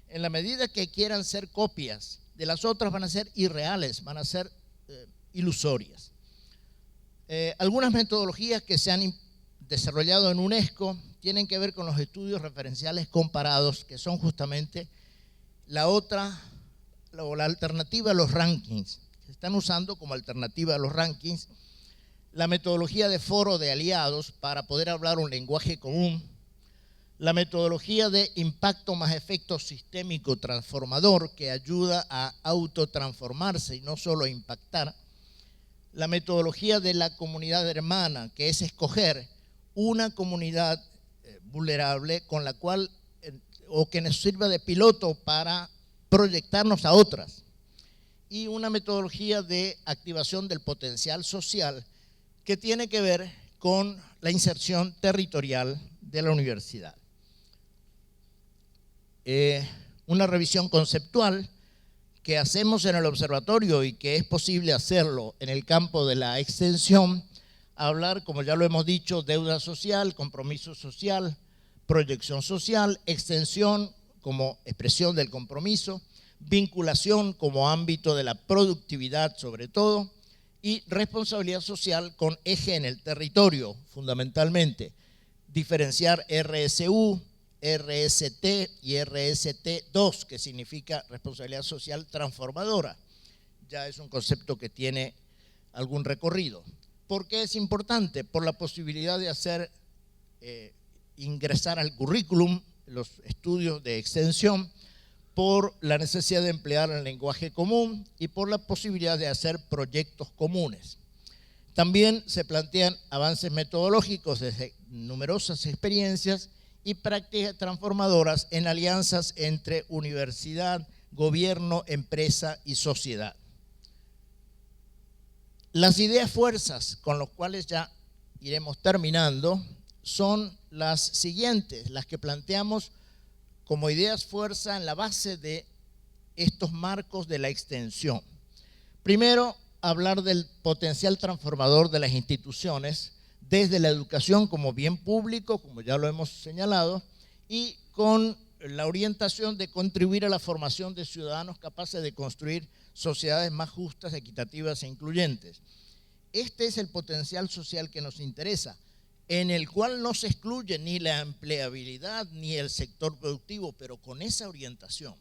En la medida que quieran ser copias de las otras, van a ser irreales, van a ser ilusorias. Algunas metodologías que se han desarrollado en UNESCO tienen que ver con los estudios referenciales comparados, que son justamente la otra, o la alternativa a los rankings. Se están usando como alternativa a los rankings la metodología de foro de aliados para poder hablar un lenguaje común, la metodología de impacto más efecto sistémico transformador, que ayuda a autotransformarse y no solo a impactar, la metodología de la comunidad hermana, que es escoger una comunidad vulnerable con la cual, o que nos sirva de piloto para proyectarnos a otras, y una metodología de activación del potencial social que tiene que ver con la inserción territorial de la universidad. Una revisión conceptual que hacemos en el observatorio y que es posible hacerlo en el campo de la extensión, hablar, como ya lo hemos dicho, deuda social, compromiso social, proyección social, extensión como expresión del compromiso, vinculación como ámbito de la productividad sobre todo, y responsabilidad social con eje en el territorio, fundamentalmente. Diferenciar RSU, RST y RST2, que significa responsabilidad social transformadora. Ya es un concepto que tiene algún recorrido. ¿Por qué es importante? Por la posibilidad de hacer ingresar al currículum los estudios de extensión, por la necesidad de emplear el lenguaje común y por la posibilidad de hacer proyectos comunes. También se plantean avances metodológicos desde numerosas experiencias y prácticas transformadoras en alianzas entre universidad, gobierno, empresa y sociedad. Las ideas fuerzas con las cuales ya iremos terminando son las siguientes, las que planteamos como ideas fuerza en la base de estos marcos de la extensión. Primero, hablar del potencial transformador de las instituciones desde la educación como bien público, como ya lo hemos señalado, y con la orientación de contribuir a la formación de ciudadanos capaces de construir sociedades más justas, equitativas e incluyentes. Este es el potencial social que nos interesa, en el cual no se excluye ni la empleabilidad ni el sector productivo, pero con esa orientación.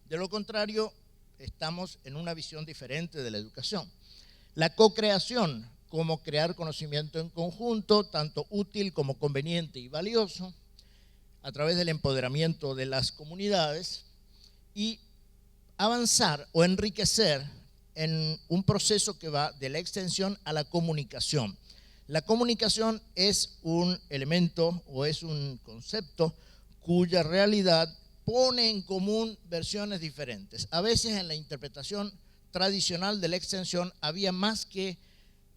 De lo contrario, estamos en una visión diferente de la educación. La co-creación, como crear conocimiento en conjunto, tanto útil como conveniente y valioso, a través del empoderamiento de las comunidades, y avanzar o enriquecer en un proceso que va de la extensión a la comunicación. La comunicación es un elemento o es un concepto cuya realidad pone en común versiones diferentes. A veces en la interpretación tradicional de la extensión había más que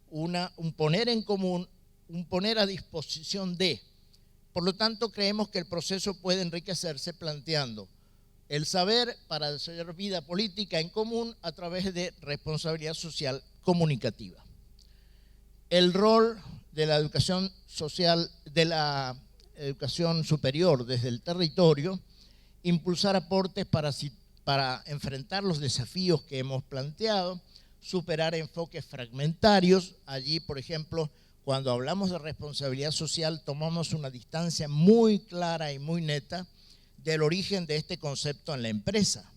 un poner en común, un poner a disposición de. Por lo tanto, creemos que el proceso puede enriquecerse planteando el saber para desarrollar vida política en común a través de responsabilidad social comunicativa. El rol de la educación social, de la educación superior desde el territorio, impulsar aportes para enfrentar los desafíos que hemos planteado, superar enfoques fragmentarios. Allí, por ejemplo, cuando hablamos de responsabilidad social, tomamos una distancia muy clara y muy neta del origen de este concepto en la empresa.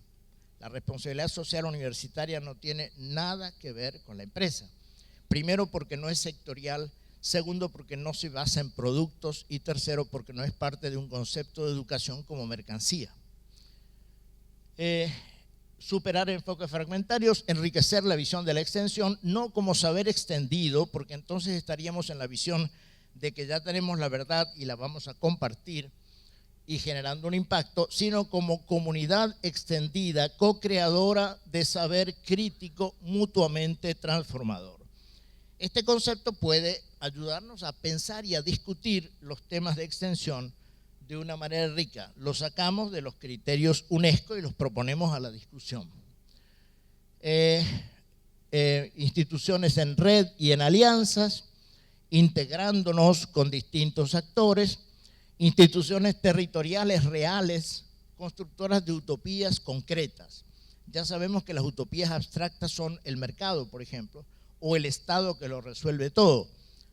La responsabilidad social universitaria no tiene nada que ver con la empresa. Primero, porque no es sectorial. Segundo, porque no se basa en productos. Y tercero, porque no es parte de un concepto de educación como mercancía. Superar enfoques fragmentarios, enriquecer la visión de la extensión, no como saber extendido, porque entonces estaríamos en la visión de que ya tenemos la verdad y la vamos a compartir y generando un impacto, sino como comunidad extendida, co-creadora de saber crítico mutuamente transformador. Este concepto puede ayudarnos a pensar y a discutir los temas de extensión de una manera rica. Los sacamos de los criterios UNESCO y los proponemos a la discusión. Instituciones en red y en alianzas, integrándonos con distintos actores, instituciones territoriales reales, constructoras de utopías concretas. Ya sabemos que las utopías abstractas son el mercado, por ejemplo, o el Estado que lo resuelve todo.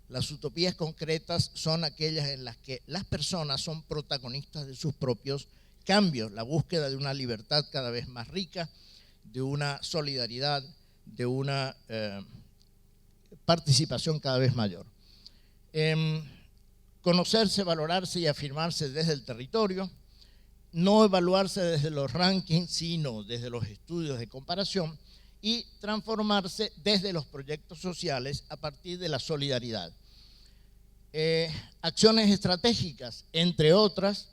Las utopías concretas son aquellas en las que las personas son protagonistas de sus propios cambios, la búsqueda de una libertad cada vez más rica, de una solidaridad, de una participación cada vez mayor. Conocerse, valorarse y afirmarse desde el territorio, no evaluarse desde los rankings, sino desde los estudios de comparación, y transformarse desde los proyectos sociales a partir de la solidaridad. Acciones estratégicas, entre otras,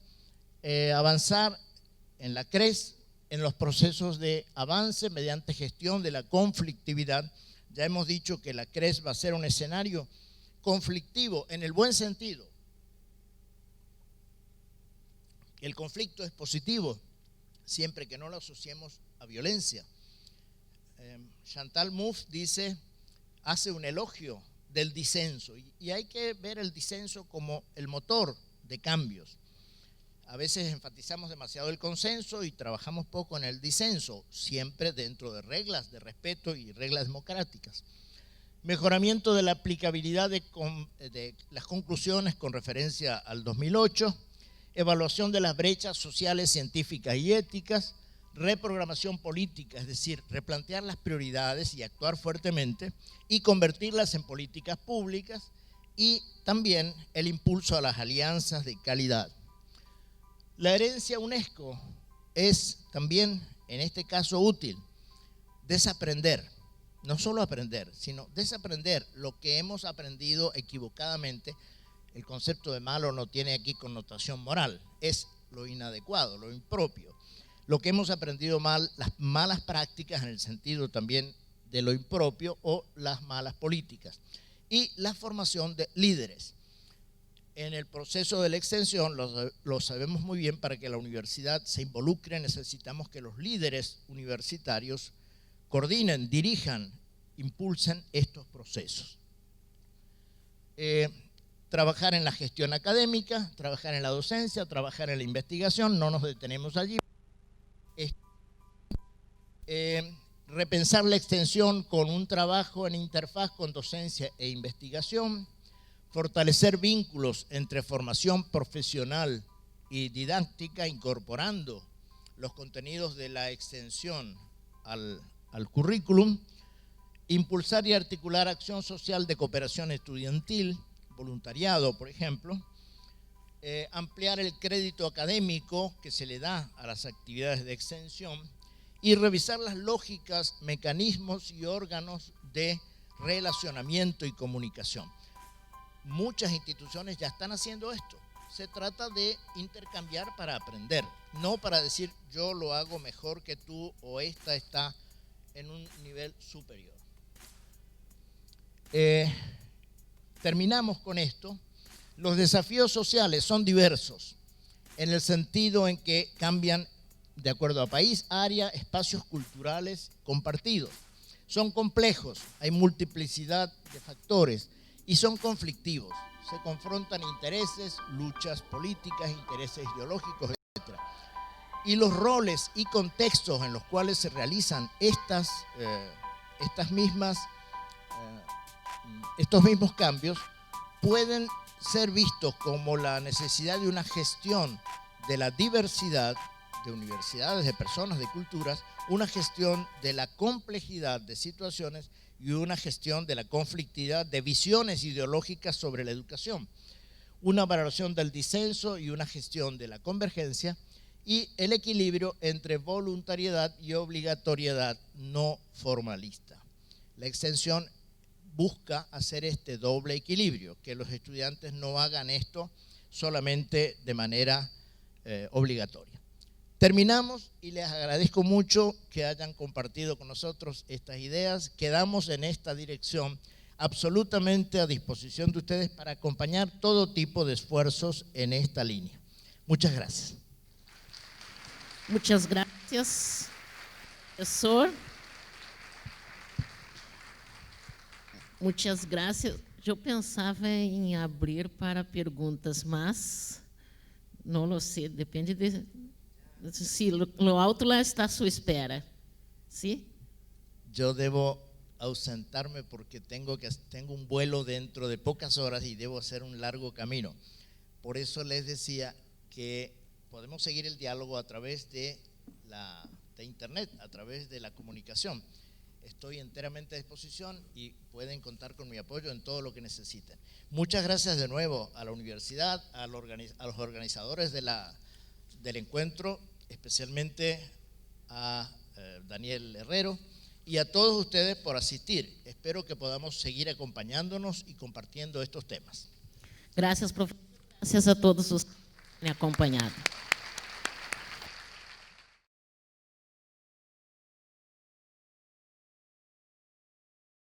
avanzar en la CRES, en los procesos de avance mediante gestión de la conflictividad. Ya hemos dicho que la CRES va a ser un escenario conflictivo en el buen sentido. El conflicto es positivo siempre que no lo asociemos a violencia. Chantal Mouffe dice, hace un elogio del disenso y hay que ver el disenso como el motor de cambios. A veces enfatizamos demasiado el consenso y trabajamos poco en el disenso, siempre dentro de reglas de respeto y reglas democráticas. Mejoramiento de la aplicabilidad de las conclusiones con referencia al 2008, evaluación de las brechas sociales, científicas y éticas, reprogramación política, es decir, replantear las prioridades y actuar fuertemente y convertirlas en políticas públicas, y también el impulso a las alianzas de calidad. La herencia UNESCO es también, en este caso, útil. Desaprender, no solo aprender, sino desaprender lo que hemos aprendido equivocadamente. El concepto de malo no tiene aquí connotación moral, es lo inadecuado, lo impropio. Lo que hemos aprendido mal, las malas prácticas en el sentido también de lo impropio o las malas políticas. Y la formación de líderes. En el proceso de la extensión, lo sabemos muy bien, para que la universidad se involucre necesitamos que los líderes universitarios coordinen, dirijan, impulsen estos procesos. Trabajar en la gestión académica, trabajar en la docencia, trabajar en la investigación, no nos detenemos allí. Repensar la extensión con un trabajo en interfaz con docencia e investigación, fortalecer vínculos entre formación profesional y didáctica, incorporando los contenidos de la extensión al currículum, impulsar y articular acción social de cooperación estudiantil, voluntariado, por ejemplo, ampliar el crédito académico que se le da a las actividades de extensión y revisar las lógicas, mecanismos y órganos de relacionamiento y comunicación. Muchas instituciones ya están haciendo esto. Se trata de intercambiar para aprender, no para decir yo lo hago mejor que tú o esta está en un nivel superior. Terminamos con esto. Los desafíos sociales son diversos en el sentido en que cambian de acuerdo a país, área, espacios culturales compartidos. Son complejos, hay multiplicidad de factores y son conflictivos. Se confrontan intereses, luchas políticas, intereses ideológicos, etc. Y los roles y contextos en los cuales se realizan estos mismos cambios pueden ser vistos como la necesidad de una gestión de la diversidad de universidades, de personas, de culturas, una gestión de la complejidad de situaciones y una gestión de la conflictividad de visiones ideológicas sobre la educación, una valoración del disenso y una gestión de la convergencia y el equilibrio entre voluntariedad y obligatoriedad no formalista. La extensión busca hacer este doble equilibrio, que los estudiantes no hagan esto solamente de manera obligatoria. Terminamos y les agradezco mucho que hayan compartido con nosotros estas ideas. Quedamos en esta dirección absolutamente a disposición de ustedes para acompañar todo tipo de esfuerzos en esta línea. Muchas gracias. Muchas gracias, professor. Muitas graças. Eu pensava em abrir para perguntas, mas não lo sei, depende de si lo alto lá está a sua espera. ¿Sí? Yo debo ausentarme porque tengo un vuelo dentro de pocas horas y debo hacer un largo camino. Por eso les decía que podemos seguir el diálogo a través de internet, a través de la comunicación. Estoy enteramente a disposición y pueden contar con mi apoyo en todo lo que necesiten. Muchas gracias de nuevo a la universidad, a los organizadores del encuentro, especialmente a Daniel Herrero y a todos ustedes por asistir. Espero que podamos seguir acompañándonos y compartiendo estos temas. Gracias, professor. Gracias a todos os que me acompanhado.